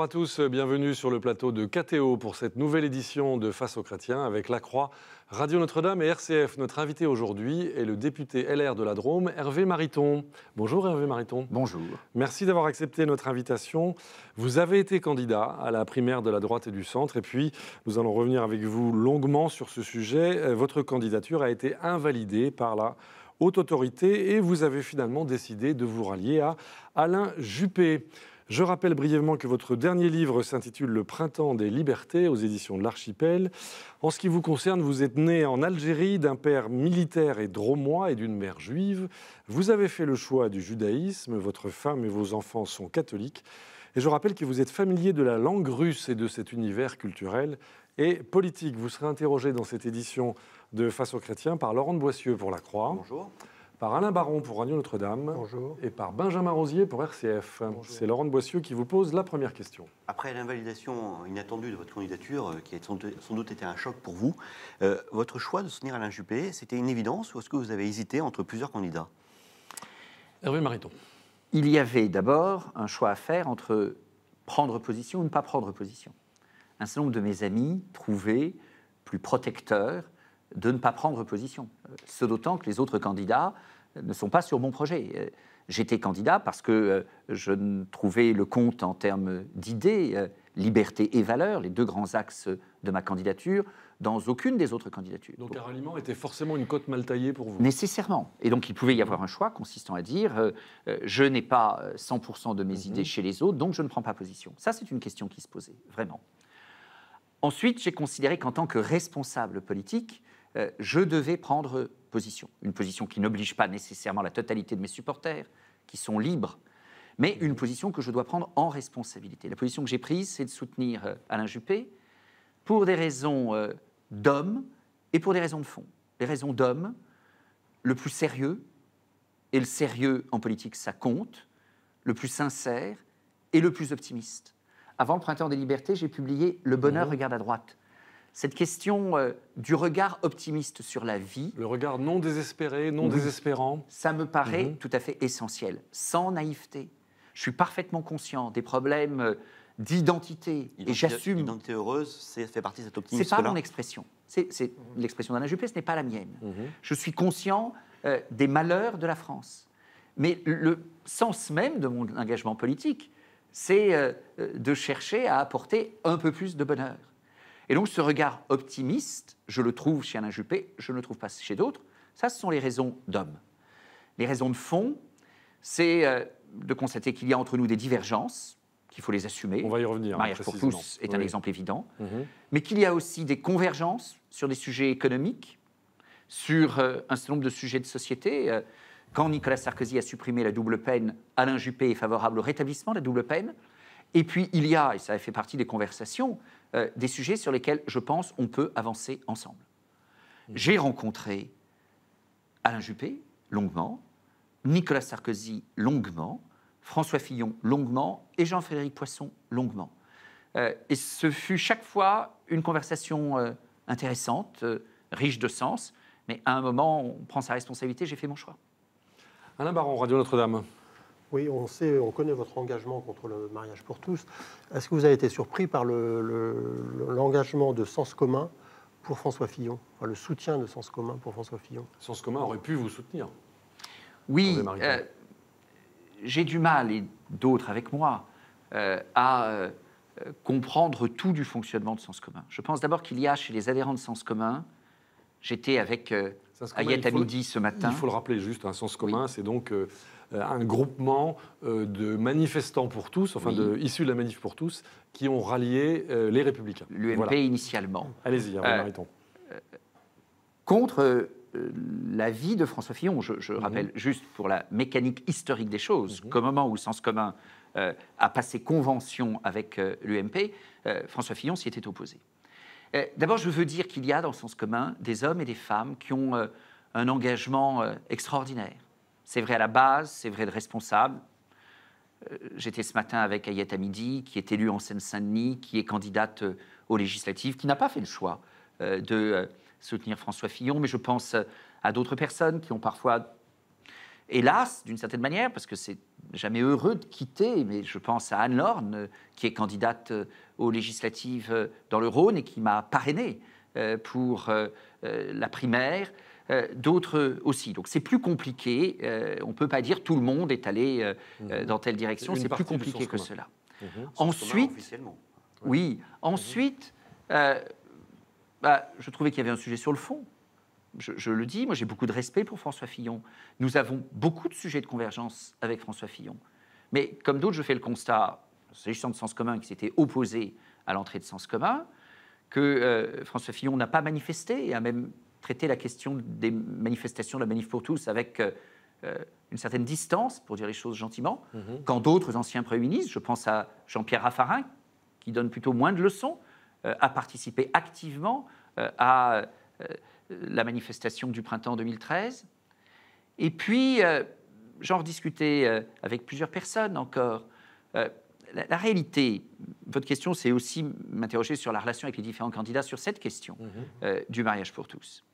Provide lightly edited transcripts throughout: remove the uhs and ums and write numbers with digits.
Bonjour à tous, bienvenue sur le plateau de KTO pour cette nouvelle édition de Face aux chrétiens avec La Croix, Radio Notre-Dame et RCF. Notre invité aujourd'hui est le député LR de la Drôme, Hervé Mariton. Bonjour Hervé Mariton. Bonjour. Merci d'avoir accepté notre invitation. Vous avez été candidat à la primaire de la droite et du centre et puis nous allons revenir avec vous longuement sur ce sujet. Votre candidature a été invalidée par la haute autorité et vous avez finalement décidé de vous rallier à Alain Juppé. Je rappelle brièvement que votre dernier livre s'intitule « Le printemps des libertés » aux éditions de l'Archipel. En ce qui vous concerne, vous êtes né en Algérie d'un père militaire et drômois et d'une mère juive. Vous avez fait le choix du judaïsme, votre femme et vos enfants sont catholiques. Et je rappelle que vous êtes familier de la langue russe et de cet univers culturel et politique. Vous serez interrogé dans cette édition de Face aux chrétiens par Laurent de Boissieu pour La Croix. Bonjour. Par Alain Baron pour Radio Notre-Dame. Bonjour. Et par Benjamin Rosier pour RCF. Bonjour. C'est Laurent de Boissieu qui vous pose la première question. Après l'invalidation inattendue de votre candidature, qui a sans doute été un choc pour vous, votre choix de soutenir Alain Juppé, c'était une évidence ou est-ce que vous avez hésité entre plusieurs candidats? Hervé Mariton. Il y avait d'abord un choix à faire entre prendre position ou ne pas prendre position. Un certain nombre de mes amis trouvaient plus protecteur de ne pas prendre position. Ce d'autant que les autres candidats ne sont pas sur mon projet. J'étais candidat parce que je trouvais le compte en termes d'idées, liberté et valeur, les deux grands axes de ma candidature, dans aucune des autres candidatures. Donc un ralliement était forcément une cote mal taillée pour vous? Nécessairement. Et donc il pouvait y avoir un choix consistant à dire je n'ai pas 100% de mes idées chez les autres, donc je ne prends pas position. Ça, c'est une question qui se posait, vraiment. Ensuite, j'ai considéré qu'en tant que responsable politique, je devais prendre position. Une position qui n'oblige pas nécessairement la totalité de mes supporters, qui sont libres, mais une position que je dois prendre en responsabilité. La position que j'ai prise, c'est de soutenir Alain Juppé pour des raisons d'homme et pour des raisons de fond. Les raisons d'homme, le plus sérieux, et le sérieux en politique, ça compte, le plus sincère et le plus optimiste. Avant le Printemps des libertés, j'ai publié « Le bonheur regarde à droite ». Cette question du regard optimiste sur la vie... Le regard non désespéré, non désespérant. Ça me paraît tout à fait essentiel, sans naïveté. Je suis parfaitement conscient des problèmes d'identité et j'assume... L'identité heureuse, ça fait partie de cet optimisme. C'est pas mon expression. C'est l'expression d'Alain Juppé, ce n'est pas la mienne. Je suis conscient des malheurs de la France. Mais le sens même de mon engagement politique, c'est de chercher à apporter un peu plus de bonheur. Et donc ce regard optimiste, je le trouve chez Alain Juppé, je ne le trouve pas chez d'autres. Ça, ce sont les raisons d'homme. Les raisons de fond, c'est de constater qu'il y a entre nous des divergences, qu'il faut les assumer. On va y revenir. Le mariage pour tous est un exemple évident. Mais qu'il y a aussi des convergences sur des sujets économiques, sur un certain nombre de sujets de société. Quand Nicolas Sarkozy a supprimé la double peine, Alain Juppé est favorable au rétablissement de la double peine. Et puis il y a, et ça fait partie des conversations, des sujets sur lesquels je pense on peut avancer ensemble. J'ai rencontré Alain Juppé longuement, Nicolas Sarkozy longuement, François Fillon longuement et Jean-Frédéric Poisson longuement. Et ce fut chaque fois une conversation intéressante, riche de sens, mais à un moment, on prend sa responsabilité, j'ai fait mon choix. Alain Baron, Radio Notre-Dame. Oui, on connaît votre engagement contre le mariage pour tous. Est-ce que vous avez été surpris par l'engagement de Sens commun pour François Fillon, enfin, le soutien de Sens commun pour François Fillon? Sens commun aurait pu vous soutenir. Oui, j'ai du mal, et d'autres avec moi, à comprendre tout du fonctionnement de Sens commun. Je pense d'abord qu'il y a chez les adhérents de Sens commun, j'étais avec Ayette à midi ce matin. Il faut le rappeler juste, un Sens commun, c'est donc un groupement de manifestants pour tous, enfin issus de la Manif pour tous, qui ont rallié les Républicains. L'UMP initialement. Allez-y, Mariton. Contre l'avis de François Fillon, je rappelle juste pour la mécanique historique des choses, qu'au moment où Sens commun a passé convention avec l'UMP, François Fillon s'y était opposé. D'abord, je veux dire qu'il y a dans Sens commun des hommes et des femmes qui ont un engagement extraordinaire. C'est vrai à la base, c'est vrai de responsable. J'étais ce matin avec Ayette à midi, qui est élue en Seine-Saint-Denis, qui est candidate aux législatives, qui n'a pas fait le choix de soutenir François Fillon, mais je pense à d'autres personnes qui ont parfois hélas, d'une certaine manière, parce que c'est jamais heureux de quitter, mais je pense à Anne Lorne, qui est candidate aux législatives dans le Rhône et qui m'a parrainé pour la primaire, d'autres aussi. Donc c'est plus compliqué, on ne peut pas dire tout le monde est allé dans telle direction, c'est plus compliqué que cela. Ensuite, officiellement. oui, ensuite, je trouvais qu'il y avait un sujet sur le fond. Je le dis, moi j'ai beaucoup de respect pour François Fillon. Nous avons beaucoup de sujets de convergence avec François Fillon. Mais comme d'autres, je fais le constat, s'agissant de Sens commun qui s'était opposé à l'entrée de Sens commun, que François Fillon n'a pas manifesté et a même traité la question des manifestations de la Manif pour tous avec une certaine distance, pour dire les choses gentiment, quand d'autres anciens premiers ministres, je pense à Jean-Pierre Raffarin, qui donne plutôt moins de leçons, a participé activement à la manifestation du printemps 2013. Et puis, j'en rediscutais avec plusieurs personnes encore. La réalité, votre question, c'est aussi m'interroger sur la relation avec les différents candidats sur cette question du mariage pour tous.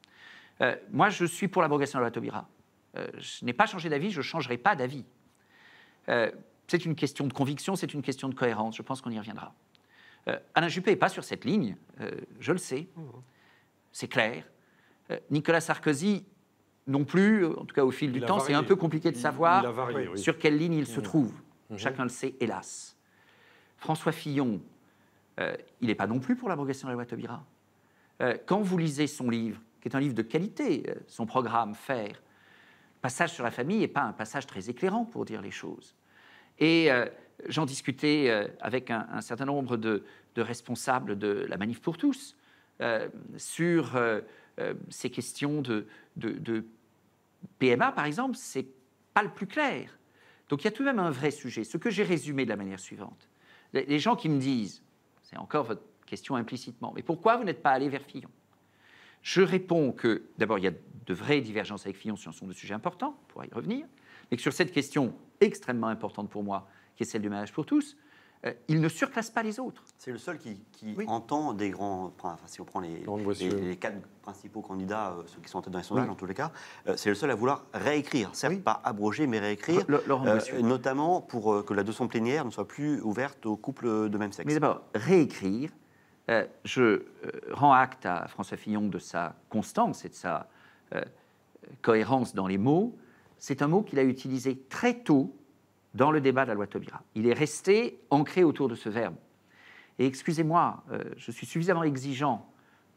Moi, je suis pour l'abrogation de la loi Taubira. Je n'ai pas changé d'avis, je ne changerai pas d'avis. C'est une question de conviction, c'est une question de cohérence. Je pense qu'on y reviendra. Alain Juppé n'est pas sur cette ligne, je le sais, c'est clair. Nicolas Sarkozy non plus, en tout cas au fil du temps, c'est un peu compliqué de savoir sur quelle ligne il se trouve. Chacun le sait, hélas. François Fillon, il n'est pas non plus pour l'abrogation de la loi Taubira. Quand vous lisez son livre, qui est un livre de qualité, son programme Faire, passage sur la famille n'est pas un passage très éclairant pour dire les choses. Et j'en discutais avec un certain nombre de responsables de la Manif pour tous sur ces questions de PMA, par exemple, c'est pas le plus clair. Donc il y a tout de même un vrai sujet. Ce que j'ai résumé de la manière suivante. Les gens qui me disent, c'est encore votre question implicitement, mais pourquoi vous n'êtes pas allé vers Fillon? Je réponds que, d'abord, il y a de vraies divergences avec Fillon sur un certain nombre de sujets importants, on pourra y revenir, mais que sur cette question extrêmement importante pour moi, qui est celle du mariage pour tous, il ne surclasse pas les autres. C'est le seul qui entend des grands... Enfin, si on prend les 4 principaux candidats, ceux qui sont en tête dans les sondages, en tous les cas, c'est le seul à vouloir réécrire. Certes, pas abroger, mais réécrire, notamment pour que la leçon plénière ne soit plus ouverte aux couples de même sexe. Mais d'abord, réécrire, je rends acte à François Fillon de sa constance et de sa cohérence dans les mots. C'est un mot qu'il a utilisé très tôt dans le débat de la loi Taubira. Il est resté ancré autour de ce verbe. Et excusez-moi, je suis suffisamment exigeant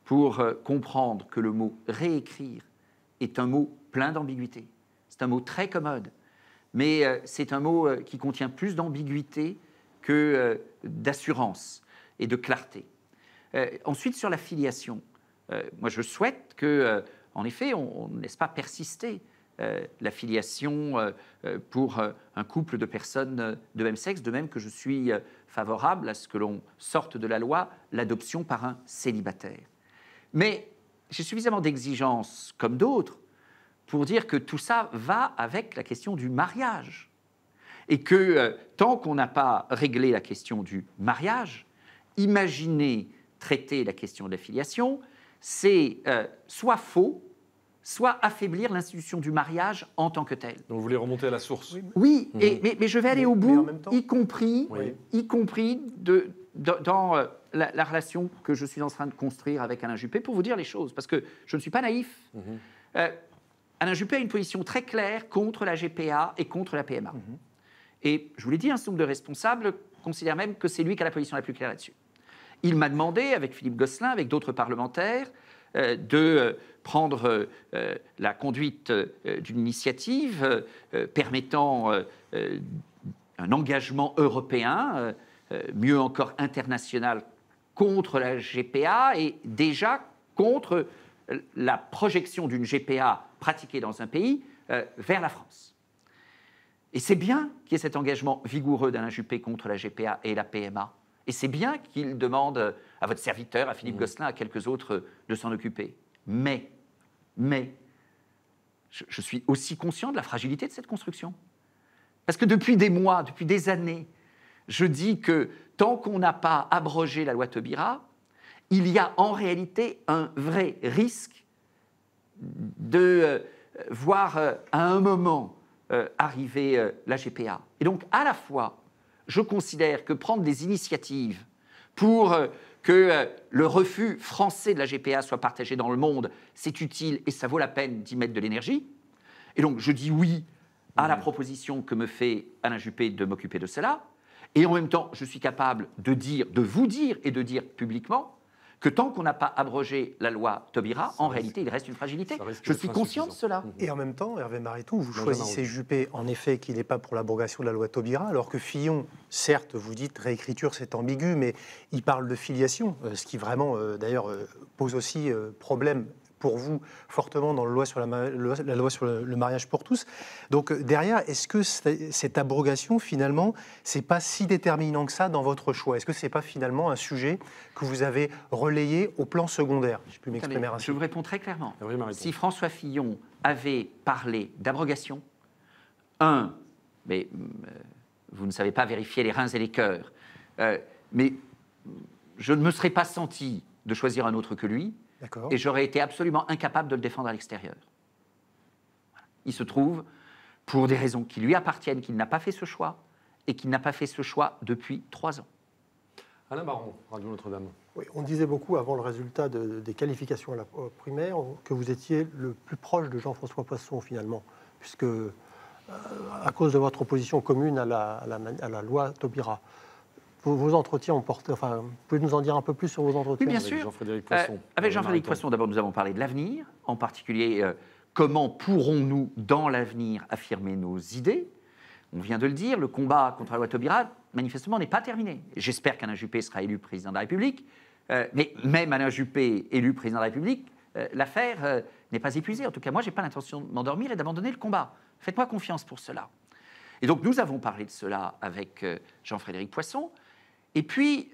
pour comprendre que le mot « réécrire » est un mot plein d'ambiguïté. C'est un mot très commode, mais c'est un mot qui contient plus d'ambiguïté que d'assurance et de clarté. Ensuite, sur la filiation, moi je souhaite que, en effet, on ne laisse pas persister la filiation pour un couple de personnes de même sexe, de même que je suis favorable à ce que l'on sorte de la loi l'adoption par un célibataire. Mais j'ai suffisamment d'exigences, comme d'autres, pour dire que tout ça va avec la question du mariage. Et que tant qu'on n'a pas réglé la question du mariage, imaginer traiter la question de la filiation, c'est soit faux, soit affaiblir l'institution du mariage en tant que telle. Donc vous voulez remonter à la source. Oui, mais je vais aller au bout, temps, y compris dans la relation que je suis en train de construire avec Alain Juppé, pour vous dire les choses, parce que je ne suis pas naïf. Alain Juppé a une position très claire contre la GPA et contre la PMA. Et je vous l'ai dit, un certain nombre de responsables considèrent même que c'est lui qui a la position la plus claire là-dessus. Il m'a demandé, avec Philippe Gosselin, avec d'autres parlementaires, de prendre la conduite d'une initiative permettant un engagement européen, mieux encore international, contre la GPA et déjà contre la projection d'une GPA pratiquée dans un pays vers la France. Et c'est bien qu'il y ait cet engagement vigoureux d'Alain Juppé contre la GPA et la PMA. Et c'est bien qu'il demande à votre serviteur, à Philippe Gosselin, à quelques autres, de s'en occuper. Mais, je suis aussi conscient de la fragilité de cette construction. Parce que depuis des mois, depuis des années, je dis que tant qu'on n'a pas abrogé la loi Taubira, il y a en réalité un vrai risque de voir à un moment arriver la GPA. Et donc, à la fois, je considère que prendre des initiatives pour que le refus français de la GPA soit partagé dans le monde, c'est utile et ça vaut la peine d'y mettre de l'énergie. Et donc, je dis oui à la proposition que me fait Alain Juppé de m'occuper de cela. Et en même temps, je suis capable de vous dire et de dire publiquement que tant qu'on n'a pas abrogé la loi Taubira, en réalité, il reste une fragilité. Je suis conscient de cela. Et en même temps, Hervé Mariton, vous choisissez Juppé, en effet, qu'il n'est pas pour l'abrogation de la loi Taubira, alors que Fillon, certes, vous dites réécriture, c'est ambigu, mais il parle de filiation, ce qui vraiment, d'ailleurs, pose aussi problème pour vous fortement dans la loi sur le mariage pour tous. Donc derrière, est-ce que cette abrogation, finalement, c'est pas si déterminant que ça dans votre choix? Est-ce que c'est pas finalement un sujet que vous avez relayé au plan secondaire? Je peux m'exprimer ainsi. Je vous réponds très clairement. Si François Fillon avait parlé d'abrogation, mais vous ne savez pas vérifier les reins et les cœurs, mais je ne me serais pas senti de choisir un autre que lui. Et j'aurais été absolument incapable de le défendre à l'extérieur. Voilà. Il se trouve, pour des raisons qui lui appartiennent, qu'il n'a pas fait ce choix, et qu'il n'a pas fait ce choix depuis 3 ans. Alain Baron, Radio Notre-Dame. Oui, on disait beaucoup avant le résultat des qualifications à la primaire que vous étiez le plus proche de Jean-François Poisson, finalement, puisque à cause de votre opposition commune à la loi Taubira. Vos entretiens ont porté... Enfin, vous pouvez nous en dire un peu plus sur vos entretiens? Oui, bien sûr. Jean-Frédéric Poisson. Avec Jean-Frédéric Poisson, d'abord, nous avons parlé de l'avenir, en particulier comment pourrons-nous, dans l'avenir, affirmer nos idées. On vient de le dire, le combat contre la loi Taubira, manifestement, n'est pas terminé. J'espère qu'Alain Juppé sera élu président de la République, mais même Alain Juppé élu président de la République, l'affaire n'est pas épuisée. En tout cas, moi, je n'ai pas l'intention de m'endormir et d'abandonner le combat. Faites-moi confiance pour cela. Et donc, nous avons parlé de cela avec Jean-Frédéric Poisson. Et puis,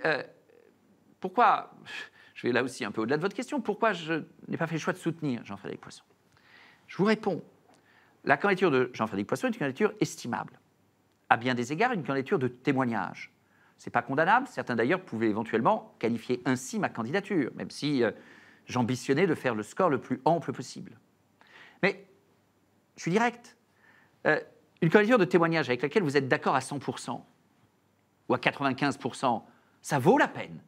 pourquoi, je vais là aussi un peu au-delà de votre question, pourquoi je n'ai pas fait le choix de soutenir Jean-Frédéric Poisson? Je vous réponds. La candidature de Jean-Frédéric Poisson est une candidature estimable. À bien des égards, une candidature de témoignage. Ce n'est pas condamnable. Certains, d'ailleurs, pouvaient éventuellement qualifier ainsi ma candidature, même si j'ambitionnais de faire le score le plus ample possible. Mais je suis direct. Une candidature de témoignage avec laquelle vous êtes d'accord à 100%, ou à 95%, ça vaut la peine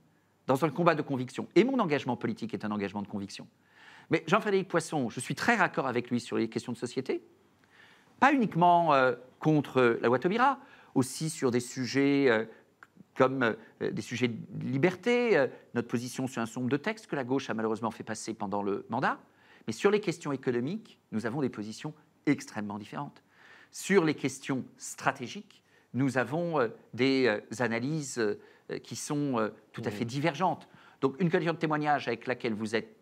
dans un combat de conviction. Et mon engagement politique est un engagement de conviction. Mais Jean-Frédéric Poisson, je suis très raccord avec lui sur les questions de société, pas uniquement contre la loi Taubira, aussi sur des sujets comme des sujets de liberté, notre position sur un certain nombre de textes que la gauche a malheureusement fait passer pendant le mandat, mais sur les questions économiques, nous avons des positions extrêmement différentes. Sur les questions stratégiques, nous avons des analyses qui sont tout à fait divergentes. Donc une candidature de témoignage avec laquelle vous êtes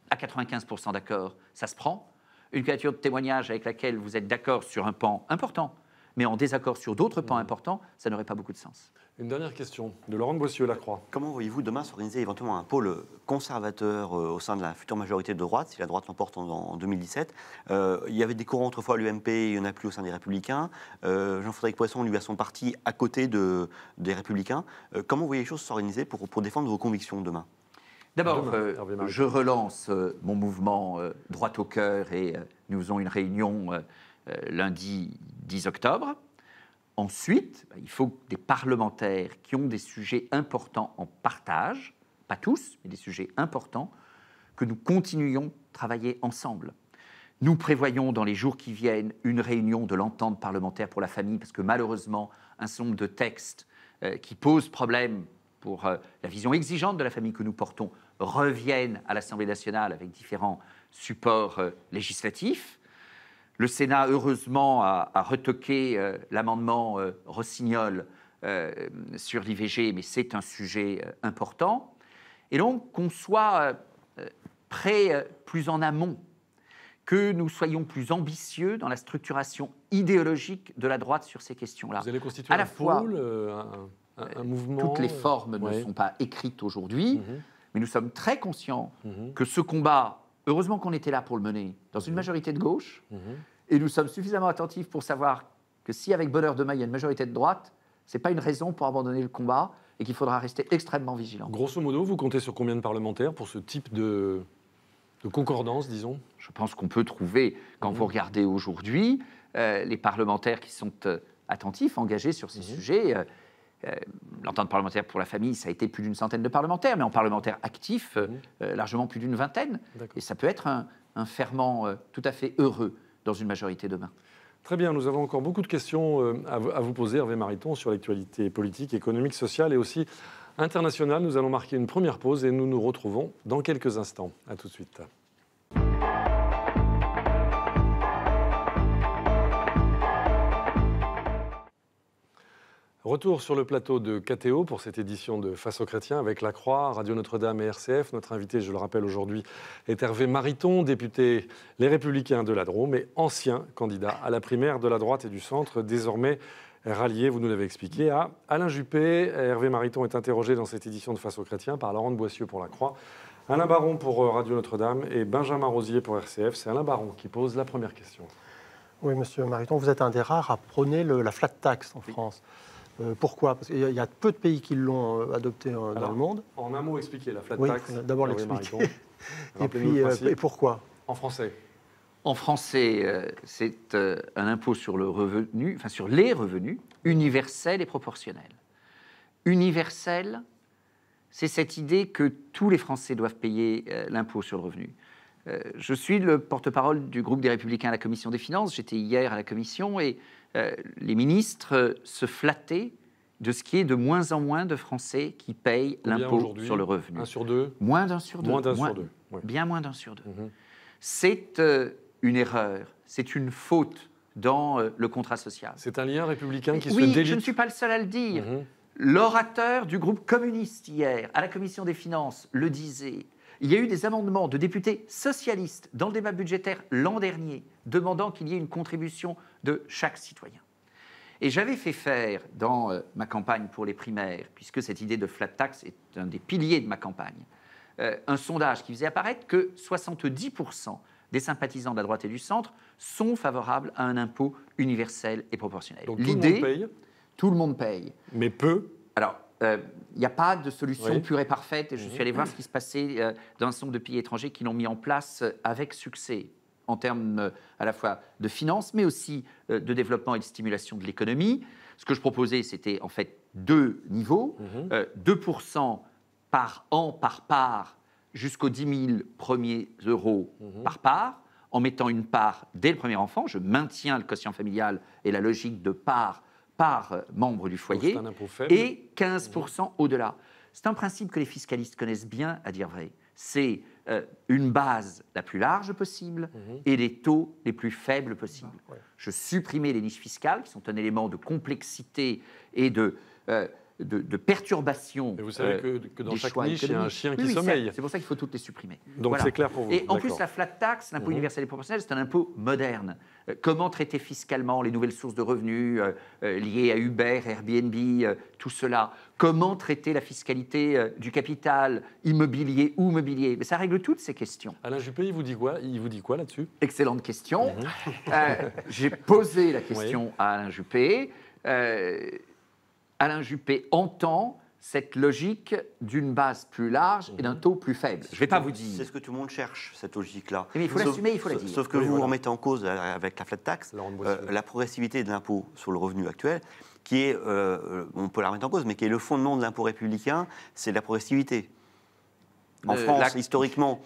à 95% d'accord, ça se prend. Une candidature de témoignage avec laquelle vous êtes d'accord sur un pan important, mais en désaccord sur d'autres pans importants, ça n'aurait pas beaucoup de sens. Une dernière question de Laurent de Boissieu-Lacroix. Comment voyez-vous demain s'organiser éventuellement un pôle conservateur au sein de la future majorité de droite, si la droite l'emporte en 2017 Il y avait des courants autrefois à l'UMP, il n'y en a plus au sein des Républicains. Jean-Frédéric Poisson, lui, a son parti à côté des Républicains. Comment voyez les choses s'organiser pour défendre vos convictions demain? D'abord, je relance mon mouvement Droite au cœur et nous faisons une réunion lundi 10 octobre. Ensuite, il faut que des parlementaires qui ont des sujets importants en partage, pas tous, mais des sujets importants, que nous continuions de travailler ensemble. Nous prévoyons dans les jours qui viennent une réunion de l'entente parlementaire pour la famille, parce que malheureusement, un certain nombre de textes qui posent problème pour la vision exigeante de la famille que nous portons reviennent à l'Assemblée nationale avec différents supports législatifs. Le Sénat, heureusement, a retoqué l'amendement Rossignol sur l'IVG, mais c'est un sujet important. Et donc, qu'on soit prêt plus en amont, que nous soyons plus ambitieux dans la structuration idéologique de la droite sur ces questions-là. Vous allez constituer un pôle, un mouvement... Toutes les formes ne sont pas écrites aujourd'hui, mais nous sommes très conscients que ce combat, heureusement qu'on était là pour le mener, dans une majorité de gauche, et nous sommes suffisamment attentifs pour savoir que si, avec bonheur demain, il y a une majorité de droite, ce n'est pas une raison pour abandonner le combat et qu'il faudra rester extrêmement vigilant. Grosso modo, vous comptez sur combien de parlementaires pour ce type de concordance, disons? Je pense qu'on peut trouver, quand vous regardez aujourd'hui, les parlementaires qui sont attentifs, engagés sur ces sujets. L'entente parlementaire pour la famille, ça a été plus d'une centaine de parlementaires, mais en parlementaires actifs, largement plus d'une vingtaine. Et ça peut être un ferment tout à fait heureux dans une majorité demain. Très bien, nous avons encore beaucoup de questions à vous poser, Hervé Mariton, sur l'actualité politique, économique, sociale et aussi internationale. Nous allons marquer une première pause et nous nous retrouvons dans quelques instants. À tout de suite. Retour sur le plateau de KTO pour cette édition de Face aux chrétiens avec La Croix, Radio Notre-Dame et RCF. Notre invité, je le rappelle aujourd'hui, est Hervé Mariton, député Les Républicains de la Drôme et ancien candidat à la primaire de la droite et du centre, désormais rallié, vous nous l'avez expliqué, à Alain Juppé. Hervé Mariton est interrogé dans cette édition de Face aux chrétiens par Laurent de Boissieu pour La Croix, Alain Baron pour Radio Notre-Dame et Benjamin Rosier pour RCF. C'est Alain Baron qui pose la première question. Oui, monsieur Mariton, vous êtes un des rares à prôner la flat tax en France. Pourquoi? Parce qu'il y a peu de pays qui l'ont adopté dans le monde. En un mot, expliquez la flat tax. Oui, d'abord l'expliquer. Et pourquoi? En français. En français, c'est un impôt sur le revenu, enfin sur les revenus, universel et proportionnel. Universel, c'est cette idée que tous les Français doivent payer l'impôt sur le revenu. Je suis le porte-parole du groupe des Républicains à la Commission des Finances. J'étais hier à la Commission et les ministres se flattaient de ce qui est de moins en moins de Français qui payent l'impôt sur le revenu. 1 sur 2? Moins d'1 sur 2. Moins d'1 sur 2. Ouais. Bien moins d'1 sur 2. C'est une erreur, c'est une faute dans le contrat social. C'est un lien républicain qui se délite. délite. Je ne suis pas le seul à le dire. L'orateur du groupe communiste hier, à la Commission des Finances, le disait. Il y a eu des amendements de députés socialistes dans le débat budgétaire l'an dernier, demandant qu'il y ait une contribution de chaque citoyen. Et j'avais fait faire dans ma campagne pour les primaires, puisque cette idée de flat tax est un des piliers de ma campagne, un sondage qui faisait apparaître que 70% des sympathisants de la droite et du centre sont favorables à un impôt universel et proportionnel. Donc tout le monde paye? Tout le monde paye. Mais peu? Alors, il n'y a pas de solution pure et parfaite. Et je suis allé voir ce qui se passait dans un certain nombre de pays étrangers qui l'ont mis en place avec succès, en termes à la fois de finances, mais aussi de développement et de stimulation de l'économie. Ce que je proposais, c'était en fait 2 niveaux. 2% par an, par part, jusqu'aux 10 000 premiers euros par part, en mettant une part dès le premier enfant. Je maintiens le quotient familial et la logique de part par membre du foyer, et 15% au-delà. C'est un principe que les fiscalistes connaissent bien, à dire vrai. C'est une base la plus large possible et les taux les plus faibles possibles. Je supprimais les niches fiscales, qui sont un élément de complexité et de perturbation. Mais vous savez que dans chaque niche, il y a un chien qui sommeille. C'est pour ça qu'il faut toutes les supprimer. Donc c'est clair pour vous. Et en plus, la flat tax, l'impôt universel et proportionnel, c'est un impôt moderne. Comment traiter fiscalement les nouvelles sources de revenus liées à Uber, Airbnb, tout cela? Comment traiter la fiscalité du capital, immobilier ou mobilier? Mais ça règle toutes ces questions. Alain Juppé, il vous dit quoi là-dessus? Excellente question. J'ai posé la question à Alain Juppé. Alain Juppé entend cette logique d'une base plus large et d'un taux plus faible. Je ne vais pas vous dire. C'est ce que tout le monde cherche, cette logique-là. Mais il faut l'assumer, il faut la dire. Sauf que vous remettez en cause, avec la flat tax, la progressivité de l'impôt sur le revenu actuel, qui est, on peut la remettre en cause, mais qui est le fondement de l'impôt républicain, c'est la progressivité. En France, historiquement.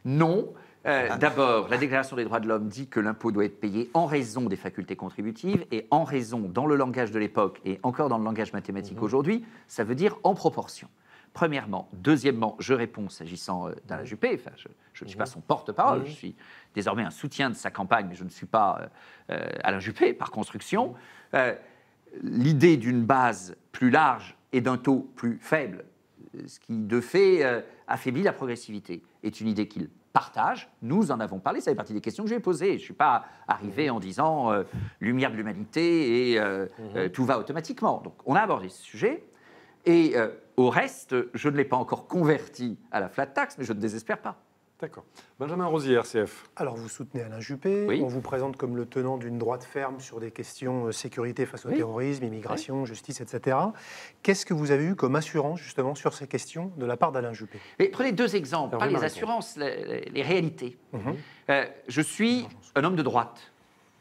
Non. D'abord, la Déclaration des droits de l'homme dit que l'impôt doit être payé en raison des facultés contributives et en raison, dans le langage de l'époque et encore dans le langage mathématique aujourd'hui, ça veut dire en proportion. Premièrement. Deuxièmement, je réponds s'agissant d'Alain Juppé. Enfin, je ne suis pas son porte-parole, je suis désormais un soutien de sa campagne, mais je ne suis pas Alain Juppé par construction. L'idée d'une base plus large et d'un taux plus faible, ce qui de fait affaiblit la progressivité, est une idée qu'il partage. Nous en avons parlé, ça fait partie des questions que j'ai posées. Je ne suis pas arrivé en disant lumière de l'humanité et tout va automatiquement. Donc on a abordé ce sujet. Et au reste, je ne l'ai pas encore converti à la flat tax, mais je ne désespère pas. D'accord. Benjamin Rosier, RCF. Alors, vous soutenez Alain Juppé. Oui. On vous présente comme le tenant d'une droite ferme sur des questions sécurité face au terrorisme, immigration, justice, etc. Qu'est-ce que vous avez eu comme assurance, justement, sur ces questions de la part d'Alain Juppé? Mais prenez 2 exemples, pas les assurances, les réalités. Je suis un homme de droite.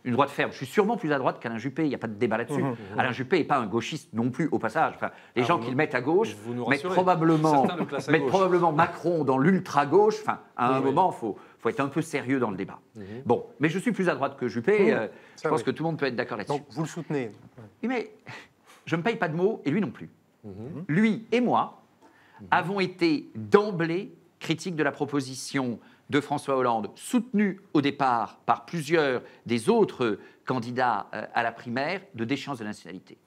une droite ferme. Je suis sûrement plus à droite qu'Alain Juppé, il n'y a pas de débat là-dessus. Alain Juppé n'est pas un gauchiste non plus, au passage. Enfin, les gens qui le mettent à gauche mettent probablement Macron dans l'ultra-gauche. Enfin, à un moment, il faut être un peu sérieux dans le débat. Bon, mais je suis plus à droite que Juppé. Je pense que tout le monde peut être d'accord là-dessus. Donc, vous le soutenez. Oui, mais je ne me paye pas de mots, et lui non plus. Lui et moi avons été d'emblée critiques de la proposition de François Hollande, soutenu au départ par plusieurs des autres candidats à la primaire, de déchéance de nationalité.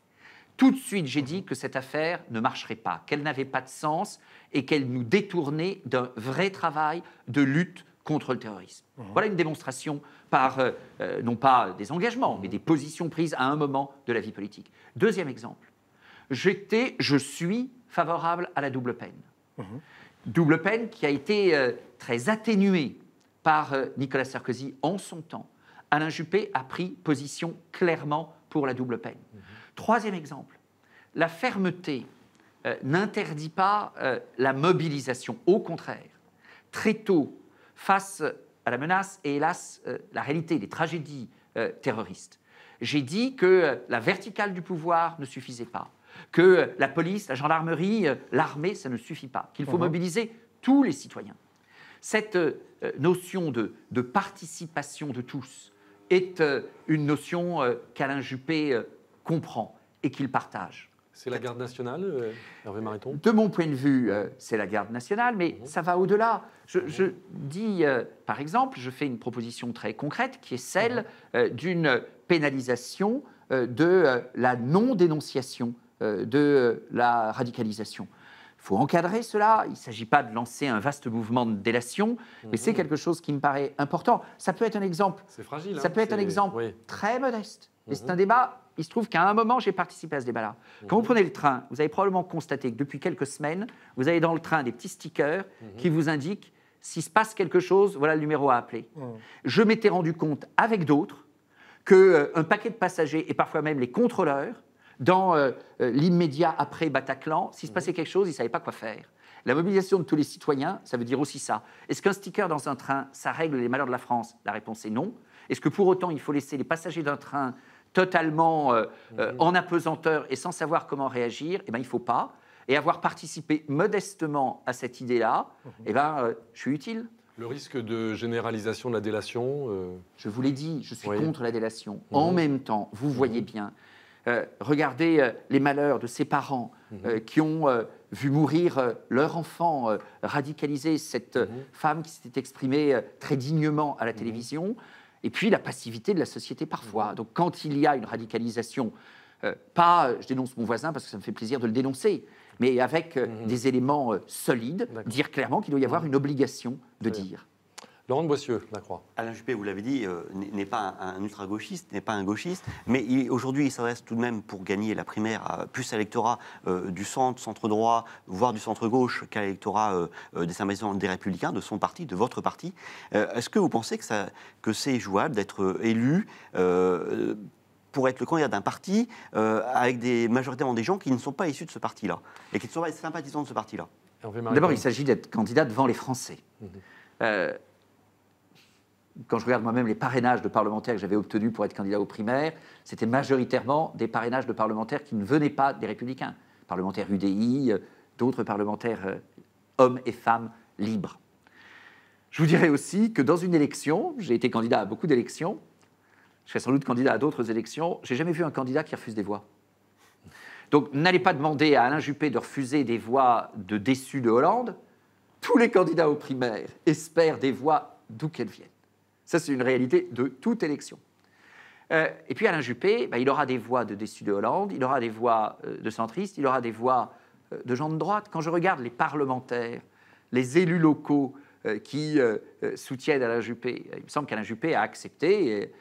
Tout de suite, j'ai dit que cette affaire ne marcherait pas, qu'elle n'avait pas de sens et qu'elle nous détournait d'un vrai travail de lutte contre le terrorisme. Voilà une démonstration par, non pas des engagements, mais des positions prises à un moment de la vie politique. Deuxième exemple, je suis favorable à la double peine. Double peine qui a été très atténuée par Nicolas Sarkozy en son temps. Alain Juppé a pris position clairement pour la double peine. Troisième exemple, la fermeté n'interdit pas la mobilisation. Au contraire, très tôt, face à la menace et hélas, la réalité des tragédies terroristes, j'ai dit que la verticale du pouvoir ne suffisait pas, que la police, la gendarmerie, l'armée, ça ne suffit pas, qu'il faut mobiliser tous les citoyens. Cette notion de participation de tous est une notion qu'Alain Juppé comprend et qu'il partage. C'est la garde nationale, Hervé Mariton ? De mon point de vue, c'est la garde nationale, mais ça va au-delà. Je dis, par exemple, je fais une proposition très concrète qui est celle d'une pénalisation de la non-dénonciation de la radicalisation. Il faut encadrer cela, il ne s'agit pas de lancer un vaste mouvement de délation, mais c'est quelque chose qui me paraît important. Ça peut être un exemple, fragile, ça peut être un exemple très modeste. Et c'est un débat, il se trouve qu'à un moment, j'ai participé à ce débat-là. Quand vous prenez le train, vous avez probablement constaté que depuis quelques semaines, vous avez dans le train des petits stickers qui vous indiquent s'il se passe quelque chose, voilà le numéro à appeler. Je m'étais rendu compte avec d'autres qu'un paquet de passagers, et parfois même les contrôleurs, dans l'immédiat après Bataclan, s'il se passait quelque chose, ils ne savaient pas quoi faire. La mobilisation de tous les citoyens, ça veut dire aussi ça. Est-ce qu'un sticker dans un train, ça règle les malheurs de la France ? La réponse est non. Est-ce que pour autant, il faut laisser les passagers d'un train totalement en apesanteur et sans savoir comment réagir ? Eh bien, il ne faut pas. Et avoir participé modestement à cette idée-là, eh ben, je suis utile. Le risque de généralisation de la délation Je vous l'ai dit, je suis contre la délation. En même temps, vous voyez bien, regardez les malheurs de ces parents qui ont vu mourir leur enfant radicalisé, cette femme qui s'était exprimée très dignement à la télévision, et puis la passivité de la société parfois. Donc quand il y a une radicalisation, pas je dénonce mon voisin parce que ça me fait plaisir de le dénoncer, mais avec des éléments solides, dire clairement qu'il doit y avoir une obligation de dire. Laurent de Boissieu, la Croix. Alain Juppé, vous l'avez dit, n'est pas un ultra-gauchiste, n'est pas un gauchiste, mais aujourd'hui, il s'adresse tout de même pour gagner la primaire à plus à l'électorat du centre, centre-droit, voire du centre-gauche qu'à l'électorat des sympathisants des Républicains, de son parti, de votre parti. Est-ce que vous pensez que c'est jouable d'être élu pour être le candidat d'un parti avec majoritairement des gens qui ne sont pas issus de ce parti-là et qui ne sont pas sympathisants de ce parti-là ? D'abord, il s'agit d'être candidat devant les Français. Quand je regarde moi-même les parrainages de parlementaires que j'avais obtenus pour être candidat aux primaires, c'était majoritairement des parrainages de parlementaires qui ne venaient pas des Républicains. Parlementaires UDI, d'autres parlementaires hommes et femmes libres. Je vous dirais aussi que dans une élection, j'ai été candidat à beaucoup d'élections, je serai sans doute candidat à d'autres élections, j'ai jamais vu un candidat qui refuse des voix. Donc n'allez pas demander à Alain Juppé de refuser des voix de déçus de Hollande. Tous les candidats aux primaires espèrent des voix d'où qu'elles viennent. Ça, c'est une réalité de toute élection. Et puis Alain Juppé, il aura des voix de déçus de Hollande, il aura des voix de centristes, il aura des voix de gens de droite. Quand je regarde les parlementaires, les élus locaux qui soutiennent Alain Juppé, il me semble qu'Alain Juppé a accepté, et,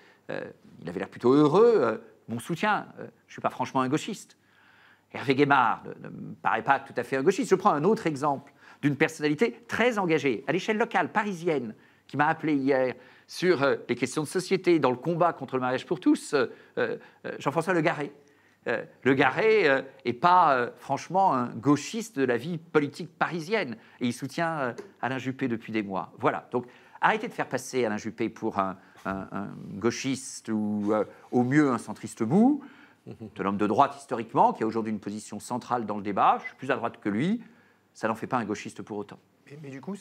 il avait l'air plutôt heureux, mon soutien. Je ne suis pas franchement un gauchiste. Hervé Guémard ne me paraît pas tout à fait un gauchiste. Je prends un autre exemple d'une personnalité très engagée, à l'échelle locale, parisienne, qui m'a appelé hier sur les questions de société, dans le combat contre le mariage pour tous, Jean-François Le Garret. Le Garret n'est pas franchement un gauchiste de la vie politique parisienne, et il soutient Alain Juppé depuis des mois. Voilà, donc arrêtez de faire passer Alain Juppé pour un un gauchiste ou au mieux un centriste mou. C'est un homme de droite historiquement, qui a aujourd'hui une position centrale dans le débat. Je suis plus à droite que lui. Ça n'en fait pas un gauchiste pour autant. Mais du coup,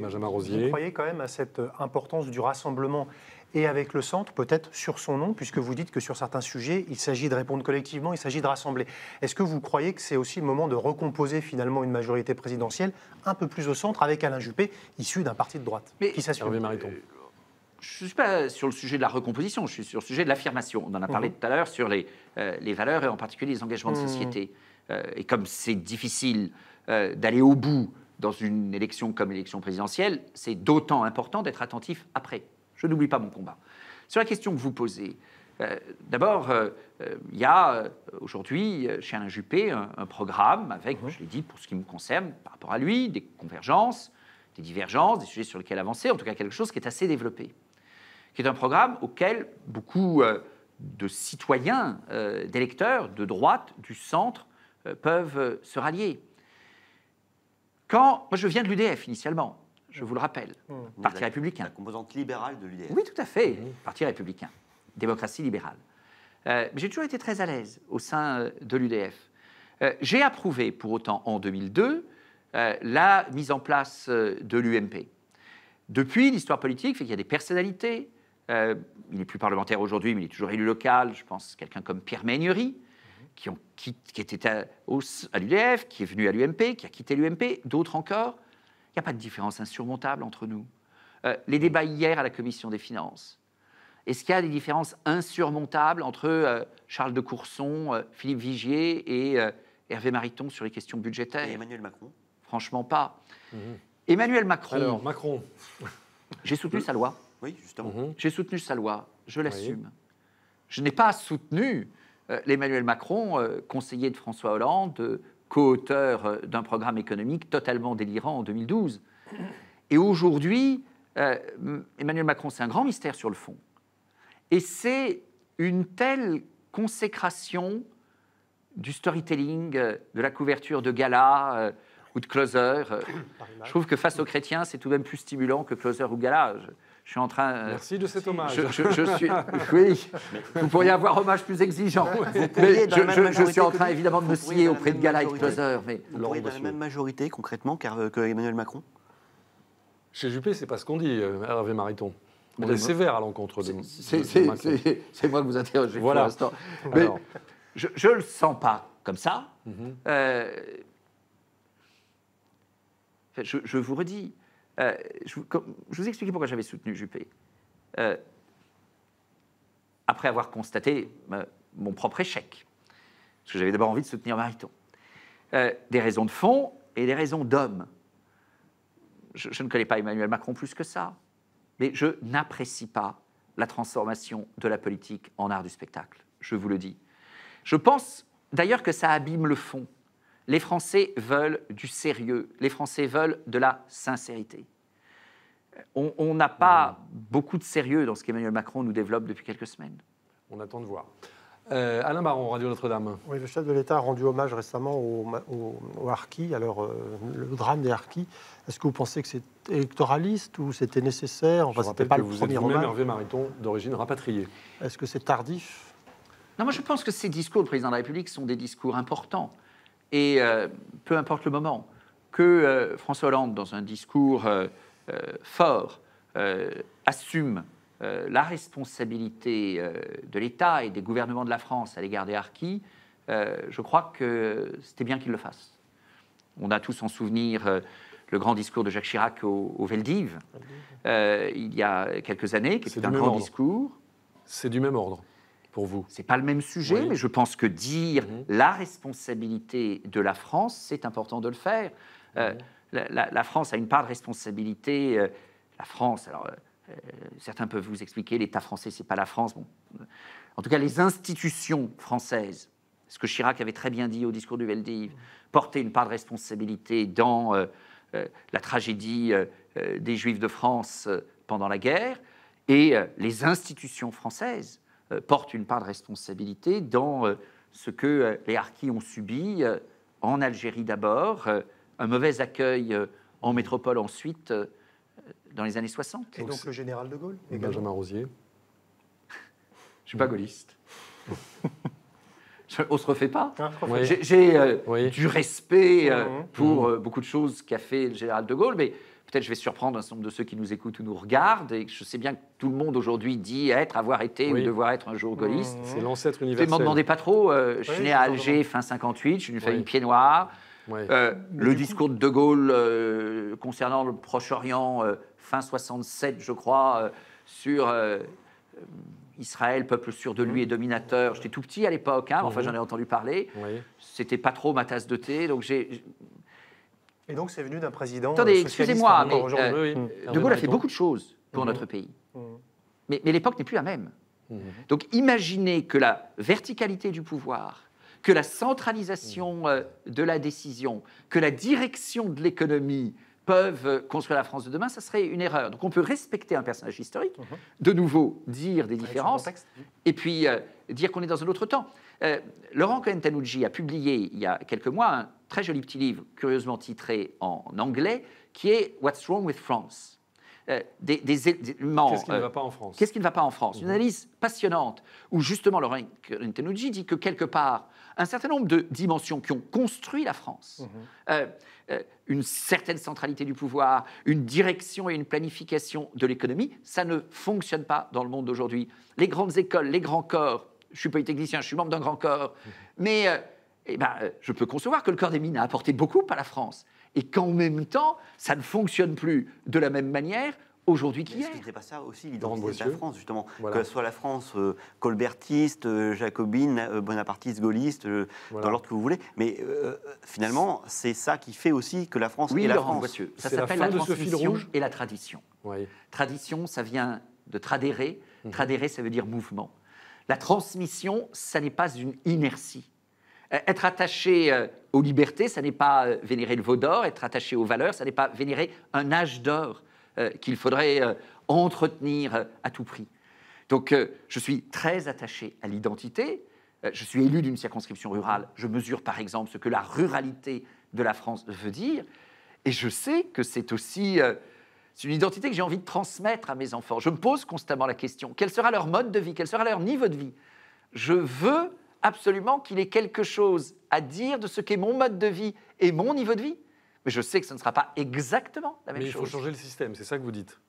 Benjamin Rosier. Vous croyez quand même à cette importance du rassemblement et avec le centre, peut-être sur son nom, puisque vous dites que sur certains sujets, il s'agit de répondre collectivement, il s'agit de rassembler. Est-ce que vous croyez que c'est aussi le moment de recomposer finalement une majorité présidentielle un peu plus au centre avec Alain Juppé, issu d'un parti de droite, qui s'assume? Hervé Mariton. Je ne suis pas sur le sujet de la recomposition, je suis sur le sujet de l'affirmation. On en a parlé tout à l'heure sur les valeurs et en particulier les engagements de société. Et comme c'est difficile d'aller au bout dans une élection comme l'élection présidentielle, c'est d'autant important d'être attentif après. Je n'oublie pas mon combat. Sur la question que vous posez, d'abord, il y a aujourd'hui chez Alain Juppé un programme avec, je l'ai dit pour ce qui me concerne, par rapport à lui, des convergences, des divergences, des sujets sur lesquels avancer, en tout cas quelque chose qui est assez développé, qui est un programme auquel beaucoup de citoyens, d'électeurs, de droite, du centre, peuvent se rallier. Moi je viens de l'UDF initialement, je vous le rappelle, Parti républicain. La composante libérale de l'UDF. Oui, tout à fait, Parti républicain, démocratie libérale. Mais j'ai toujours été très à l'aise au sein de l'UDF. J'ai approuvé pour autant en 2002 la mise en place de l'UMP. Depuis, l'histoire politique fait qu'il y a des personnalités. Il n'est plus parlementaire aujourd'hui, mais il est toujours élu local. Je pense quelqu'un comme Pierre Megnery, qui était à l'UDF, qui est venu à l'UMP, qui a quitté l'UMP, d'autres encore. Il n'y a pas de différence insurmontable entre nous. Les débats hier à la Commission des Finances, est-ce qu'il y a des différences insurmontables entre Charles de Courson, Philippe Vigier et Hervé Mariton sur les questions budgétaires? Et Emmanuel Macron? Franchement pas. Emmanuel Macron... Alors, Macron. J'ai soutenu sa loi. Oui, justement. J'ai soutenu sa loi, je l'assume. Oui. Je n'ai pas soutenu l'Emmanuel Macron, conseiller de François Hollande, co-auteur d'un programme économique totalement délirant en 2012. Et aujourd'hui, Emmanuel Macron, c'est un grand mystère sur le fond. Et c'est une telle consécration du storytelling, de la couverture de gala ou de closer. Je trouve que face aux chrétiens, c'est tout de même plus stimulant que closer ou gala. Je suis en train... Merci de cet hommage. Je suis... Oui, vous pourriez avoir hommage plus exigeant. Mais je suis en train, évidemment, de me scier auprès de Gala et de Closer. Mais... Vous pourriez dans la même majorité, concrètement, que Emmanuel Macron? Chez Juppé, c'est pas ce qu'on dit, Hervé Mariton. On est sévère à l'encontre de c'est moi que vous interrogez pour l'instant. Mais je ne le sens pas comme ça. Je vous redis... je vous ai expliqué pourquoi j'avais soutenu Juppé. Après avoir constaté mon propre échec, parce que j'avais d'abord envie de soutenir Mariton. Des raisons de fond et des raisons d'homme. Je ne connais pas Emmanuel Macron plus que ça, mais je n'apprécie pas la transformation de la politique en art du spectacle, je vous le dis. Je pense d'ailleurs que ça abîme le fond. Les Français veulent du sérieux, les Français veulent de la sincérité. On n'a pas beaucoup de sérieux dans ce qu'Emmanuel Macron nous développe depuis quelques semaines. On attend de voir. Alain Baron, Radio Notre-Dame. Oui, le chef de l'État a rendu hommage récemment aux harkis, alors le drame des harkis. Est-ce que vous pensez que c'est électoraliste ou c'était nécessaire? Enfin, c'était pas le premier hommage. Vous êtes vous-même Hervé Mariton, d'origine rapatriée. Est-ce que c'est tardif? Non, moi je pense que ces discours du président de la République sont des discours importants. Et peu importe le moment, que François Hollande, dans un discours fort, assume la responsabilité de l'État et des gouvernements de la France à l'égard des harkis, je crois que c'était bien qu'il le fasse. On a tous en souvenir le grand discours de Jacques Chirac au Veldiv, il y a quelques années, qui était un grand discours. C'est du même ordre. Pour vous. Ce n'est pas le même sujet, mais je pense que dire la responsabilité de la France, c'est important de le faire. La France a une part de responsabilité. La France, alors certains peuvent vous expliquer, l'État français, ce n'est pas la France. Bon. En tout cas, les institutions françaises, ce que Chirac avait très bien dit au discours du Veldiv, portaient une part de responsabilité dans la tragédie des Juifs de France pendant la guerre, et les institutions françaises portent une part de responsabilité dans ce que les harkis ont subi en Algérie d'abord, un mauvais accueil en métropole ensuite, dans les années 60. Et donc le général de Gaulle Benjamin Rosier. Je suis pas gaulliste. On ne se refait pas. Oui. J'ai du respect pour beaucoup de choses qu'a fait le général de Gaulle, mais peut-être je vais surprendre un certain nombre de ceux qui nous écoutent ou nous regardent, et je sais bien que tout le monde aujourd'hui dit avoir été ou devoir être un jour gaulliste. C'est l'ancêtre universel. Ne m'en demandez pas trop. Je suis né à Alger, fin 58, je suis d'une famille pied noir. Le discours de Gaulle concernant le Proche-Orient, fin 67, je crois, sur Israël, peuple sûr de lui et dominateur. J'étais tout petit à l'époque, enfin j'en ai entendu parler. C'était pas trop ma tasse de thé, donc j'ai... Et donc c'est venu d'un président. Attendez, excusez-moi, mais de Gaulle a fait beaucoup de choses pour notre pays. Mais l'époque n'est plus la même. Donc imaginez que la verticalité du pouvoir, que la centralisation de la décision, que la direction de l'économie peuvent construire la France de demain, ça serait une erreur. Donc on peut respecter un personnage historique, de nouveau dire des différences, et puis dire qu'on est dans un autre temps. Laurent Cohen-Tannoudji a publié il y a quelques mois un très joli petit livre, curieusement titré en anglais, qui est « What's Wrong with France ?» Qu'est-ce qui ne va pas en France? Qu'est-ce qui ne va pas en France? Une analyse passionnante où justement Laurent Cohen-Tannoudji dit que quelque part, un certain nombre de dimensions qui ont construit la France, une certaine centralité du pouvoir, une direction et une planification de l'économie, ça ne fonctionne pas dans le monde d'aujourd'hui. Les grandes écoles, les grands corps, je suis polytechnicien, je suis membre d'un grand corps, mais je peux concevoir que le corps des mines a apporté beaucoup à la France et qu'en même temps, ça ne fonctionne plus de la même manière aujourd'hui qu'hier. Est-ce qu'il ne serait pas ça aussi l'identité de la France, justement, que ce soit la France colbertiste, jacobine, bonapartiste, gaulliste, dans l'ordre que vous voulez, mais finalement, c'est ça qui fait aussi que la France est la France. Boissieu. Ça s'appelle la transmission et la tradition. Tradition, ça vient de tradere. Tradere, ça veut dire mouvement. La transmission, ça n'est pas une inertie. Être attaché aux libertés, ça n'est pas vénérer le veau d'or. Être attaché aux valeurs, ça n'est pas vénérer un âge d'or qu'il faudrait entretenir à tout prix. Donc, je suis très attaché à l'identité. Je suis élu d'une circonscription rurale. Je mesure, par exemple, ce que la ruralité de la France veut dire. Et je sais que c'est aussi une identité que j'ai envie de transmettre à mes enfants. Je me pose constamment la question, quel sera leur mode de vie? Quel sera leur niveau de vie? Je veux absolument qu'il ait quelque chose à dire de ce qu'est mon mode de vie et mon niveau de vie. Mais je sais que ce ne sera pas exactement la même chose. Mais il faut changer le système, c'est ça que vous dites?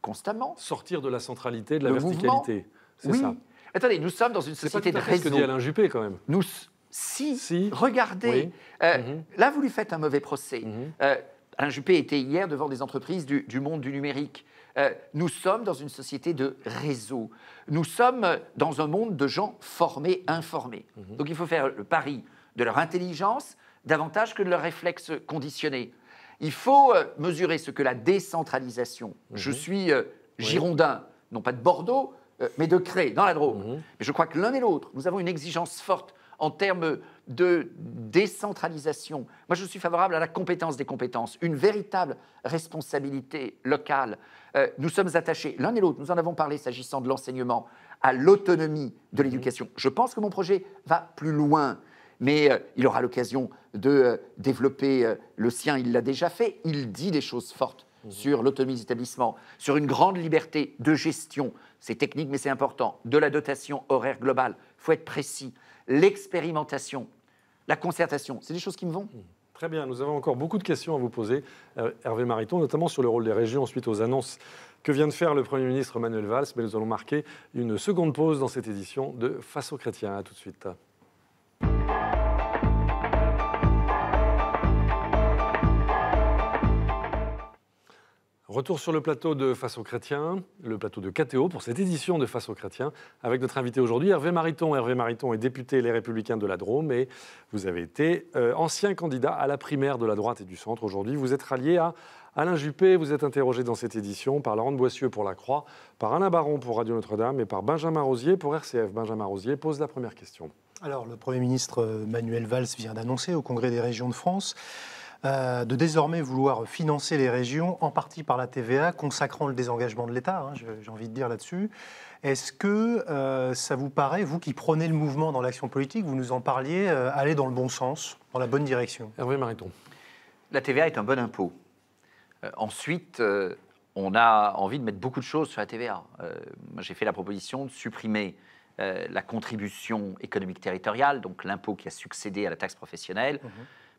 Constamment. Sortir de la centralité, de la verticalité. C'est ça. Attendez, nous sommes dans une société de réseau. C'est ce que dit Alain Juppé, quand même. Regardez. Là, vous lui faites un mauvais procès. Alain Juppé était hier devant des entreprises du monde du numérique. Nous sommes dans une société de réseau. Nous sommes dans un monde de gens formés, informés. Donc il faut faire le pari de leur intelligence davantage que de leurs réflexes conditionnés. Il faut mesurer ce que la décentralisation. Je suis girondin, non pas de Bordeaux, mais de Cré, dans la Drôme. Mais je crois que l'un et l'autre, nous avons une exigence forte en termes de décentralisation. Moi, je suis favorable à la compétence des compétences, une véritable responsabilité locale. Nous sommes attachés, l'un et l'autre, nous en avons parlé s'agissant de l'enseignement, à l'autonomie de l'éducation. Je pense que mon projet va plus loin, mais il aura l'occasion de développer le sien. Il l'a déjà fait, il dit des choses fortes sur l'autonomie des établissements, sur une grande liberté de gestion. C'est technique, mais c'est important. De la dotation horaire globale, il faut être précis. L'expérimentation, la concertation, c'est des choses qui me vont. Très bien, nous avons encore beaucoup de questions à vous poser, Hervé Mariton, notamment sur le rôle des régions, ensuite aux annonces que vient de faire le Premier ministre Manuel Valls. Mais nous allons marquer une seconde pause dans cette édition de Face aux chrétiens. À tout de suite. Retour sur le plateau de Face aux chrétiens, le plateau de KTO pour cette édition de Face aux chrétiens, avec notre invité aujourd'hui, Hervé Mariton. Hervé Mariton est député Les Républicains de la Drôme et vous avez été ancien candidat à la primaire de la droite et du centre. Aujourd'hui, vous êtes rallié à Alain Juppé. Vous êtes interrogé dans cette édition par Laurent Boissieu pour La Croix, par Alain Baron pour Radio Notre-Dame et par Benjamin Rosier pour RCF. Benjamin Rosier pose la première question. Alors, le Premier ministre Manuel Valls vient d'annoncer au Congrès des régions de France de désormais vouloir financer les régions, en partie par la TVA, consacrant le désengagement de l'État, j'ai envie de dire là-dessus. Est-ce que ça vous paraît, vous qui prenez le mouvement dans l'action politique, vous nous en parliez, aller dans le bon sens, dans la bonne direction? Hervé Mariton. La TVA est un bon impôt. Ensuite, on a envie de mettre beaucoup de choses sur la TVA. Moi, j'ai fait la proposition de supprimer la contribution économique territoriale, donc l'impôt qui a succédé à la taxe professionnelle,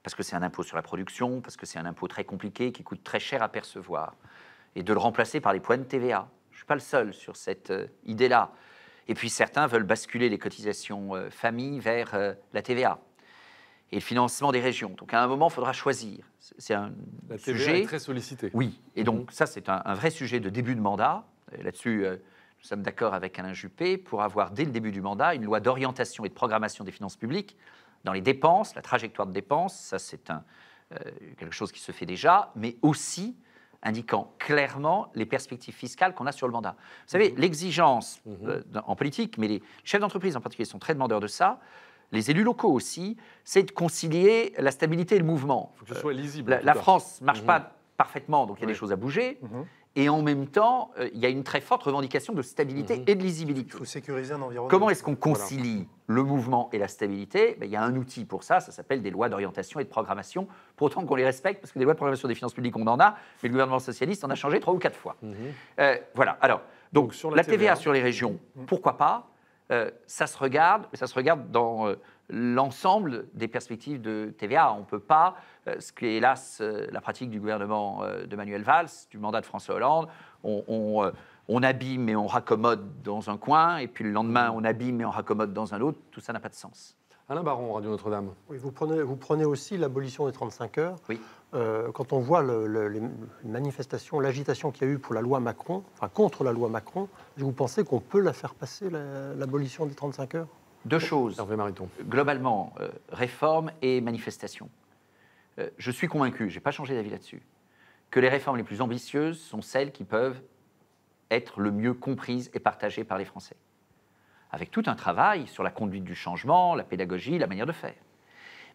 parce que c'est un impôt sur la production, parce que c'est un impôt très compliqué, qui coûte très cher à percevoir, et de le remplacer par les points de TVA. Je ne suis pas le seul sur cette idée-là. Et puis certains veulent basculer les cotisations famille vers la TVA et le financement des régions. Donc à un moment, il faudra choisir. C'est un la sujet TVA est très sollicitée. Oui, et donc ça, c'est un vrai sujet de début de mandat. Là-dessus, nous sommes d'accord avec Alain Juppé pour avoir, dès le début du mandat, une loi d'orientation et de programmation des finances publiques dans les dépenses, la trajectoire de dépenses. Ça, c'est quelque chose qui se fait déjà, mais aussi indiquant clairement les perspectives fiscales qu'on a sur le mandat. Vous savez, l'exigence en politique, mais les chefs d'entreprise en particulier sont très demandeurs de ça, les élus locaux aussi, c'est de concilier la stabilité et le mouvement. Il faut que ce soit lisible. La France ne marche pas parfaitement, donc il y a des choses à bouger. Et en même temps, il y a une très forte revendication de stabilité et de lisibilité. Il faut sécuriser un environnement. Comment est-ce qu'on concilie le mouvement et la stabilité? Il y a un outil pour ça, ça s'appelle des lois d'orientation et de programmation, pour autant qu'on les respecte, parce que des lois de programmation des finances publiques, on en a, mais le gouvernement socialiste en a changé 3 ou 4 fois. Voilà, alors, donc sur la TVA sur les régions, pourquoi pas? Ça se regarde, mais ça se regarde dans l'ensemble des perspectives de TVA. On ne peut pas, ce qui est hélas la pratique du gouvernement de Manuel Valls, du mandat de François Hollande, on abîme et on raccommode dans un coin, et puis le lendemain on abîme et on raccommode dans un autre. Tout ça n'a pas de sens. Alain Baron, Radio Notre-Dame. Oui, vous prenez aussi l'abolition des 35 heures. Oui. Quand on voit les manifestations, l'agitation qu'il y a eu pour la loi Macron, enfin contre la loi Macron, vous pensez qu'on peut la faire passer, l'abolition des 35 heures? 2 choses. Hervé Mariton. Globalement, réforme et manifestation. Je suis convaincu, je n'ai pas changé d'avis là-dessus, que les réformes les plus ambitieuses sont celles qui peuvent être le mieux comprises et partagées par les Français. Avec tout un travail sur la conduite du changement, la pédagogie, la manière de faire.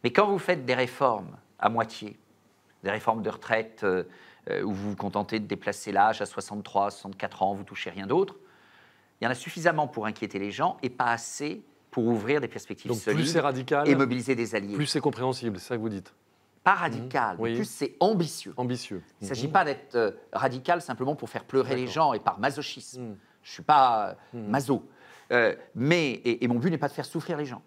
Mais quand vous faites des réformes à moitié, des réformes de retraite où vous vous contentez de déplacer l'âge à 63, 64 ans, vous ne touchez rien d'autre, il y en a suffisamment pour inquiéter les gens et pas assez pour ouvrir des perspectives donc, solides plus c'est radical, et mobiliser des alliés. Plus c'est compréhensible, c'est ça que vous dites? Pas radical, mais plus c'est ambitieux. Ambitieux. Il ne s'agit pas d'être radical simplement pour faire pleurer les gens et par masochisme. Je ne suis pas maso. Et mon but n'est pas de faire souffrir les gens.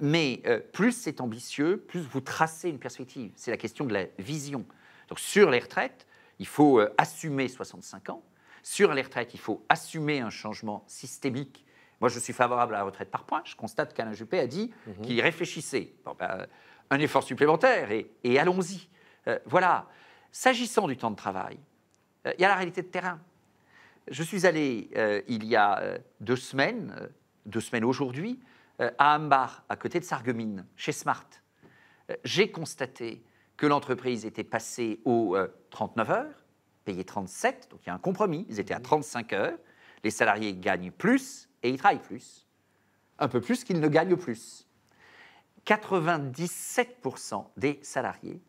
Mais plus c'est ambitieux, plus vous tracez une perspective. C'est la question de la vision. Donc sur les retraites, il faut assumer 65 ans. Sur les retraites, il faut assumer un changement systémique. Moi, je suis favorable à la retraite par points. Je constate qu'Alain Juppé a dit qu'il réfléchissait. Bon, un effort supplémentaire et allons-y. Voilà. S'agissant du temps de travail, il y a la réalité de terrain. Je suis allé il y a 2 semaines aujourd'hui, à Ambach, à côté de Sarreguemines, chez Smart. J'ai constaté que l'entreprise était passée aux 39 heures, payée 37, donc il y a un compromis, ils étaient à 35 heures, les salariés gagnent plus et ils travaillent plus, un peu plus qu'ils ne gagnent plus. 97% des salariés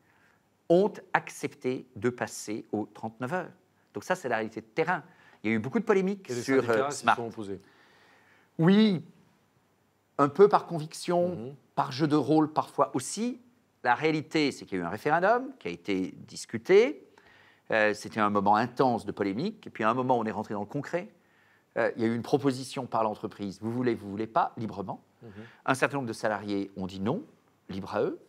ont accepté de passer aux 39 heures. Donc ça, c'est la réalité de terrain. Il y a eu beaucoup de polémiques sur Smart. Sont opposés. Oui, un peu par conviction, par jeu de rôle parfois aussi. La réalité, c'est qu'il y a eu un référendum qui a été discuté. C'était un moment intense de polémique. Et puis à un moment, on est rentré dans le concret. Il y a eu une proposition par l'entreprise. Vous voulez pas, librement. Un certain nombre de salariés ont dit non, libre à eux.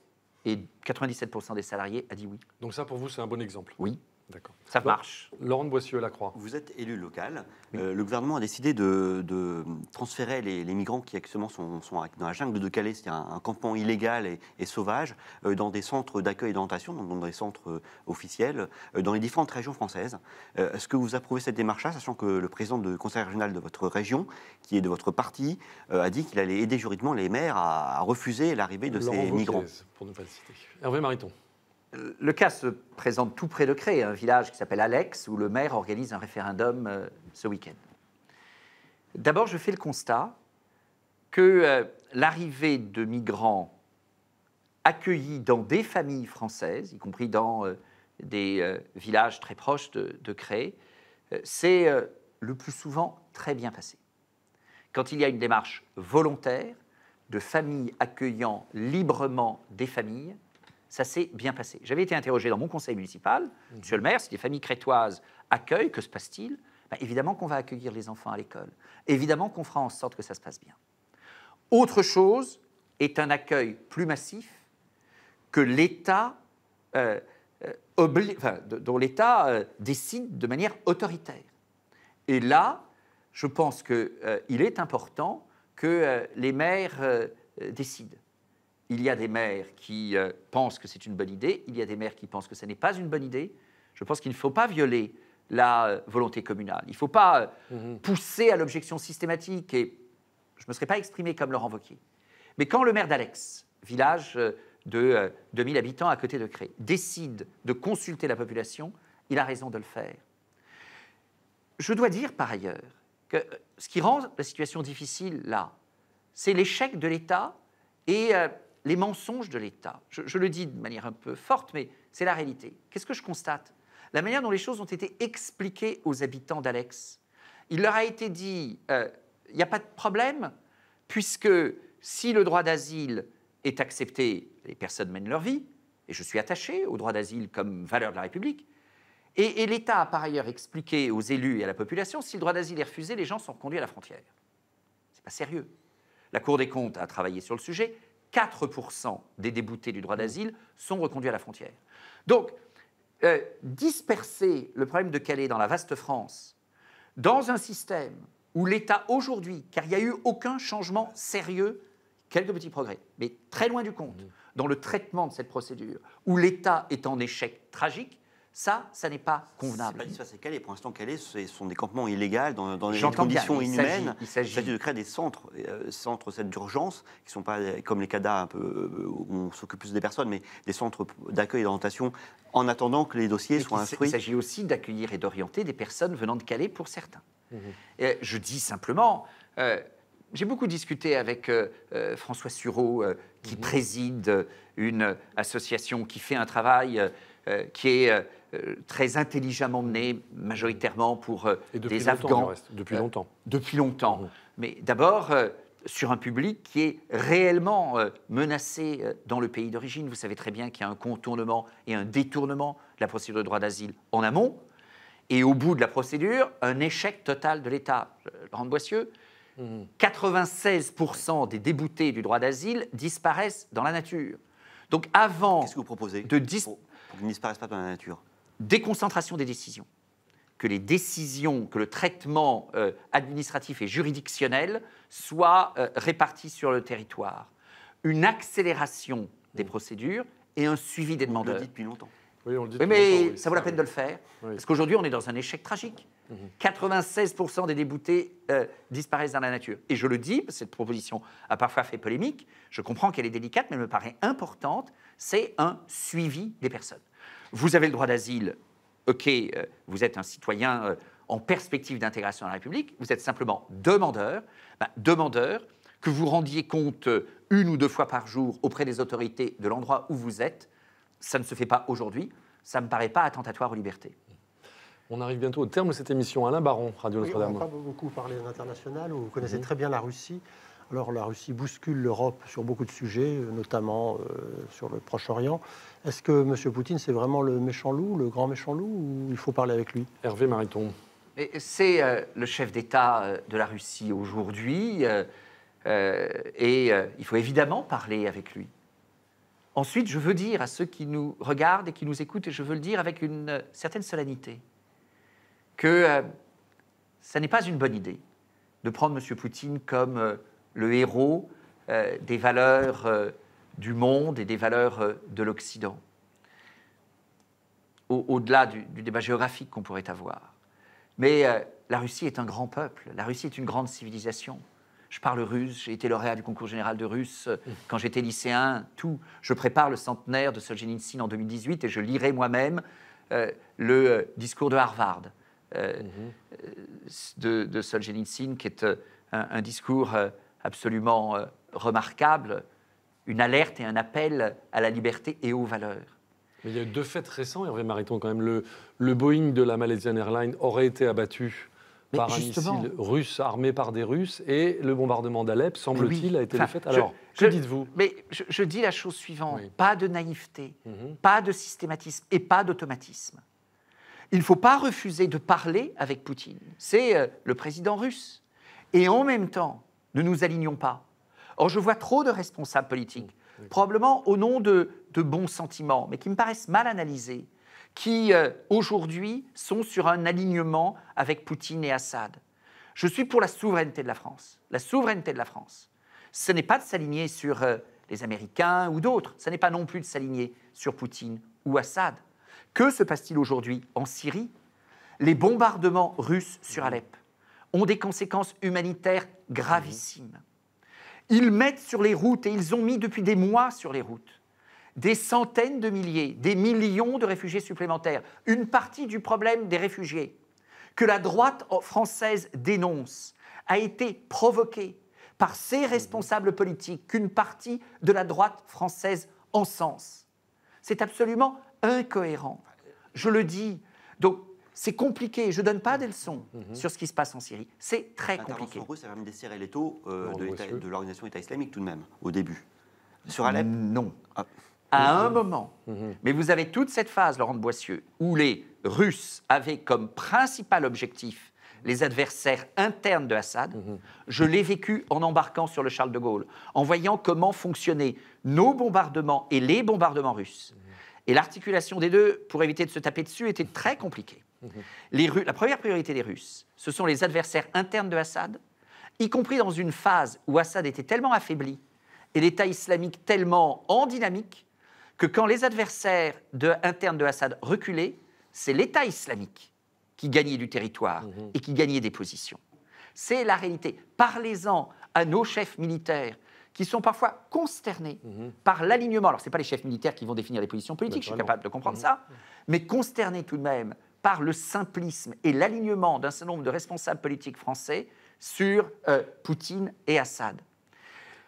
Et 97% des salariés a dit oui. Donc ça, pour vous, c'est un bon exemple? Oui. D'accord. Ça marche. Laurent de Boissieu-Lacroix. Vous êtes élu local. Oui. Le gouvernement a décidé de transférer les migrants qui actuellement sont dans la jungle de Calais, c'est-à-dire un campement illégal et sauvage, dans des centres d'accueil et d'orientation, donc dans des centres officiels, dans les différentes régions françaises. Est-ce que vous approuvez cette démarche-là, sachant que le président du conseil régional de votre région, qui est de votre parti, a dit qu'il allait aider juridiquement les maires à refuser l'arrivée de ces migrants? Pour ne pas le citer. Hervé Mariton. Le cas se présente tout près de Cré, un village qui s'appelle Alex, où le maire organise un référendum ce week-end. D'abord, je fais le constat que l'arrivée de migrants accueillis dans des familles françaises, y compris dans des villages très proches de Cré, c'est le plus souvent très bien passé. Quand il y a une démarche volontaire de familles accueillant librement des familles, ça s'est bien passé. J'avais été interrogé dans mon conseil municipal, monsieur le maire, si les familles crétoises accueillent, que se passe-t-il? Évidemment qu'on va accueillir les enfants à l'école. Évidemment qu'on fera en sorte que ça se passe bien. Autre chose est un accueil plus massif que l'État, dont l'État décide de manière autoritaire. Et là, je pense qu'il est important que les maires décident. Il y a des maires qui pensent que c'est une bonne idée, il y a des maires qui pensent que ce n'est pas une bonne idée. Je pense qu'il ne faut pas violer la volonté communale. Il ne faut pas pousser à l'objection systématique, et je ne me serais pas exprimé comme Laurent Wauquiez. Mais quand le maire d'Alex, village de 2000 habitants à côté de Cré, décide de consulter la population, il a raison de le faire. Je dois dire par ailleurs que ce qui rend la situation difficile là, c'est l'échec de l'État et les mensonges de l'État. Je le dis de manière un peu forte, mais c'est la réalité. Qu'est-ce que je constate? La manière dont les choses ont été expliquées aux habitants d'Alex. Il leur a été dit, il n'y a pas de problème, puisque si le droit d'asile est accepté, les personnes mènent leur vie, et je suis attaché au droit d'asile comme valeur de la République. Et l'État a par ailleurs expliqué aux élus et à la population, si le droit d'asile est refusé, les gens sont reconduits à la frontière. C'est pas sérieux. La Cour des comptes a travaillé sur le sujet, 4% des déboutés du droit d'asile sont reconduits à la frontière. Donc, disperser le problème de Calais dans la vaste France, dans un système où l'État aujourd'hui, car il n'y a eu aucun changement sérieux, quelques petits progrès, mais très loin du compte, dans le traitement de cette procédure, où l'État est en échec tragique, ça n'est pas convenable. C'est pas dit, c'est Calais. Pour l'instant, Calais, ce sont des campements illégaux dans des conditions inhumaines. Il s'agit de créer des centres d'urgence, qui ne sont pas comme les CADA, un peu, où on s'occupe plus des personnes, mais des centres d'accueil et d'orientation, en attendant que les dossiers soient instruits. Il s'agit aussi d'accueillir et d'orienter des personnes venant de Calais pour certains. Je dis simplement, j'ai beaucoup discuté avec François Sureau, qui préside une association qui fait un travail qui est très intelligemment mené, majoritairement pour des Afghans. Depuis longtemps. Depuis longtemps. Mais d'abord, sur un public qui est réellement menacé dans le pays d'origine. Vous savez très bien qu'il y a un contournement et un détournement de la procédure de droit d'asile en amont. Et au bout de la procédure, un échec total de l'État. Laurent de Boissieu, 96% des déboutés du droit d'asile disparaissent dans la nature. Donc avant... Qu'est-ce que vous proposez pour qu'ils ne disparaissent pas dans la nature? Déconcentration des décisions. Que les décisions, que le traitement administratif et juridictionnel soit réparti sur le territoire. Une accélération des procédures et un suivi des demandeurs. On le dit depuis longtemps. Oui, on le dit oui, mais longtemps, ça vaut la peine de le faire. Oui. Parce qu'aujourd'hui, on est dans un échec tragique. 96% des déboutés disparaissent dans la nature. Et je le dis, parce que cette proposition a parfois fait polémique, je comprends qu'elle est délicate, mais elle me paraît importante, c'est un suivi des personnes. Vous avez le droit d'asile, ok, vous êtes un citoyen en perspective d'intégration dans la République, vous êtes simplement demandeur, que vous rendiez compte 1 ou 2 fois par jour auprès des autorités de l'endroit où vous êtes, ça ne se fait pas aujourd'hui, ça ne me paraît pas attentatoire aux libertés. On arrive bientôt au terme de cette émission. Alain Baron, Radio Notre-Dame. On n'a pas beaucoup parlé d'international, vous connaissez très bien la Russie. Alors la Russie bouscule l'Europe sur beaucoup de sujets, notamment sur le Proche-Orient. Est-ce que M. Poutine, c'est vraiment le méchant loup, le grand méchant loup, ou il faut parler avec lui? Hervé Mariton. C'est le chef d'État de la Russie aujourd'hui, et il faut évidemment parler avec lui. Ensuite, je veux dire à ceux qui nous regardent et qui nous écoutent, et je veux le dire avec une certaine solennité, que ça n'est pas une bonne idée de prendre M. Poutine comme le héros des valeurs du monde et des valeurs de l'Occident, au-delà du débat géographique qu'on pourrait avoir. Mais la Russie est un grand peuple, la Russie est une grande civilisation. Je parle russe, j'ai été lauréat du concours général de russe quand j'étais lycéen, tout. Je prépare le centenaire de Solzhenitsyn en 2018 et je lirai moi-même le discours de Harvard de Solzhenitsyn, qui est un discours absolument remarquable, une alerte et un appel à la liberté et aux valeurs. Mais il y a eu 2 faits récents, Hervé Mariton, quand même. Le Boeing de la Malaysian Airlines aurait été abattu par un missile russe armé par des Russes, et le bombardement d'Alep, semble-t-il, a été le fait. Alors, que dites-vous? Mais je dis la chose suivante, pas de naïveté, pas de systématisme et pas d'automatisme. Il ne faut pas refuser de parler avec Poutine. C'est le président russe. Et en même temps, ne nous alignons pas. Or, je vois trop de responsables politiques, probablement au nom de bons sentiments, mais qui me paraissent mal analysés, qui, aujourd'hui, sont sur un alignement avec Poutine et Assad. Je suis pour la souveraineté de la France. La souveraineté de la France, ce n'est pas de s'aligner sur les Américains ou d'autres. Ce n'est pas non plus de s'aligner sur Poutine ou Assad. Que se passe-t-il aujourd'hui en Syrie? Les bombardements russes sur Alep ont des conséquences humanitaires gravissimes. Ils mettent sur les routes, et ils ont mis depuis des mois sur les routes, des centaines de milliers, des millions de réfugiés supplémentaires. Une partie du problème des réfugiés que la droite française dénonce a été provoquée par ces responsables politiques qu'une partie de la droite française encense. C'est absolument incohérent. Je le dis. Donc, c'est compliqué. Je ne donne pas des leçons sur ce qui se passe en Syrie. C'est très compliqué. L'intervention russe a permis de desserrer l'étau de l'organisation État islamique tout de même, au début. Sur Alep? Non. À un moment. Mais vous avez toute cette phase, Laurent de Boissieu, où les Russes avaient comme principal objectif les adversaires internes de Assad. Je l'ai vécu en embarquant sur le Charles de Gaulle, en voyant comment fonctionnaient nos bombardements et les bombardements russes. Et l'articulation des deux, pour éviter de se taper dessus, était très compliquée. La première priorité des Russes, ce sont les adversaires internes de Assad, y compris dans une phase où Assad était tellement affaibli et l'État islamique tellement en dynamique que quand les adversaires internes de Assad reculaient, c'est l'État islamique qui gagnait du territoire et qui gagnait des positions. C'est la réalité. Parlez-en à nos chefs militaires qui sont parfois consternés par l'alignement. Alors, ce n'est pas les chefs militaires qui vont définir les positions politiques, je suis capable de comprendre ça, mais consternés tout de même par le simplisme et l'alignement d'un certain nombre de responsables politiques français sur Poutine et Assad.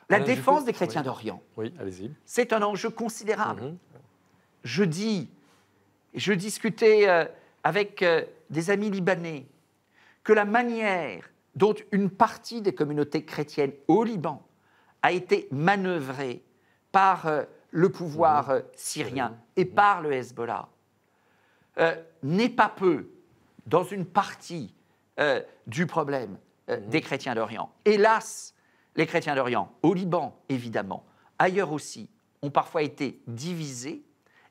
La défense des chrétiens d'Orient, c'est un enjeu considérable. Je discutais avec des amis libanais que la manière dont une partie des communautés chrétiennes au Liban a été manœuvrée par le pouvoir syrien et par le Hezbollah n'est pas peu dans une partie du problème des chrétiens d'Orient. Hélas, les chrétiens d'Orient, au Liban évidemment, ailleurs aussi, ont parfois été divisés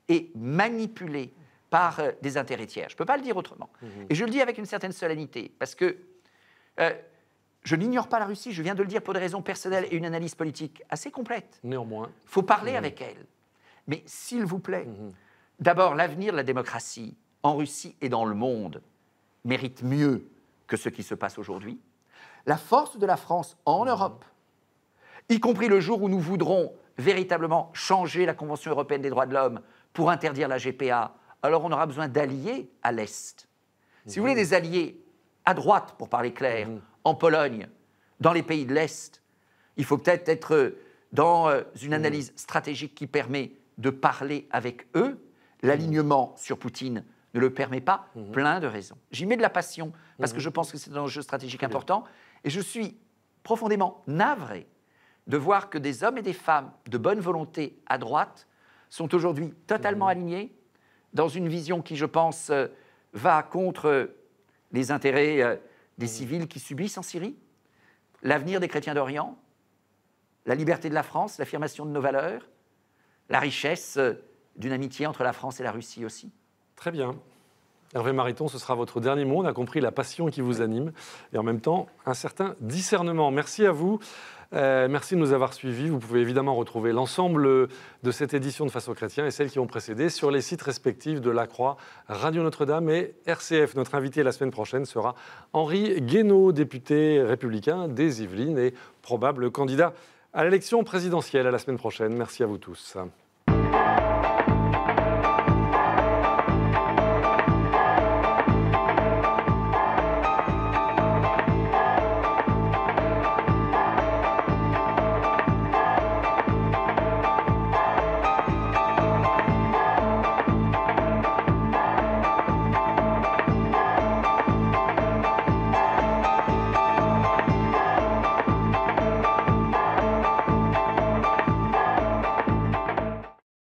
et manipulés par des intérêts tiers. Je ne peux pas le dire autrement. Et je le dis avec une certaine solennité, parce que je n'ignore pas la Russie, je viens de le dire pour des raisons personnelles et une analyse politique assez complète. Néanmoins. Il faut parler avec elle. Mais s'il vous plaît, d'abord, l'avenir de la démocratie en Russie et dans le monde mérite mieux que ce qui se passe aujourd'hui. La force de la France en Europe, y compris le jour où nous voudrons véritablement changer la Convention européenne des droits de l'homme pour interdire la GPA, alors on aura besoin d'alliés à l'Est. Si vous voulez des alliés à droite, pour parler clair, en Pologne, dans les pays de l'Est, il faut peut-être être dans une analyse stratégique qui permet de parler avec eux. L'alignement sur Poutine ne le permet pas, plein de raisons. J'y mets de la passion, parce que je pense que c'est un enjeu stratégique important, et je suis profondément navré de voir que des hommes et des femmes de bonne volonté à droite sont aujourd'hui totalement alignés dans une vision qui, je pense, va contre les intérêts des civils qui subissent en Syrie, l'avenir des chrétiens d'Orient, la liberté de la France, l'affirmation de nos valeurs, la richesse d'une amitié entre la France et la Russie aussi. Très bien. Hervé Mariton, ce sera votre dernier mot. On a compris la passion qui vous anime et en même temps un certain discernement. Merci à vous. Merci de nous avoir suivis. Vous pouvez évidemment retrouver l'ensemble de cette édition de Face aux chrétiens et celles qui ont précédé sur les sites respectifs de La Croix, Radio Notre-Dame et RCF. Notre invité la semaine prochaine sera Henri Guénaud, député républicain des Yvelines et probable candidat à l'élection présidentielle à la semaine prochaine. Merci à vous tous.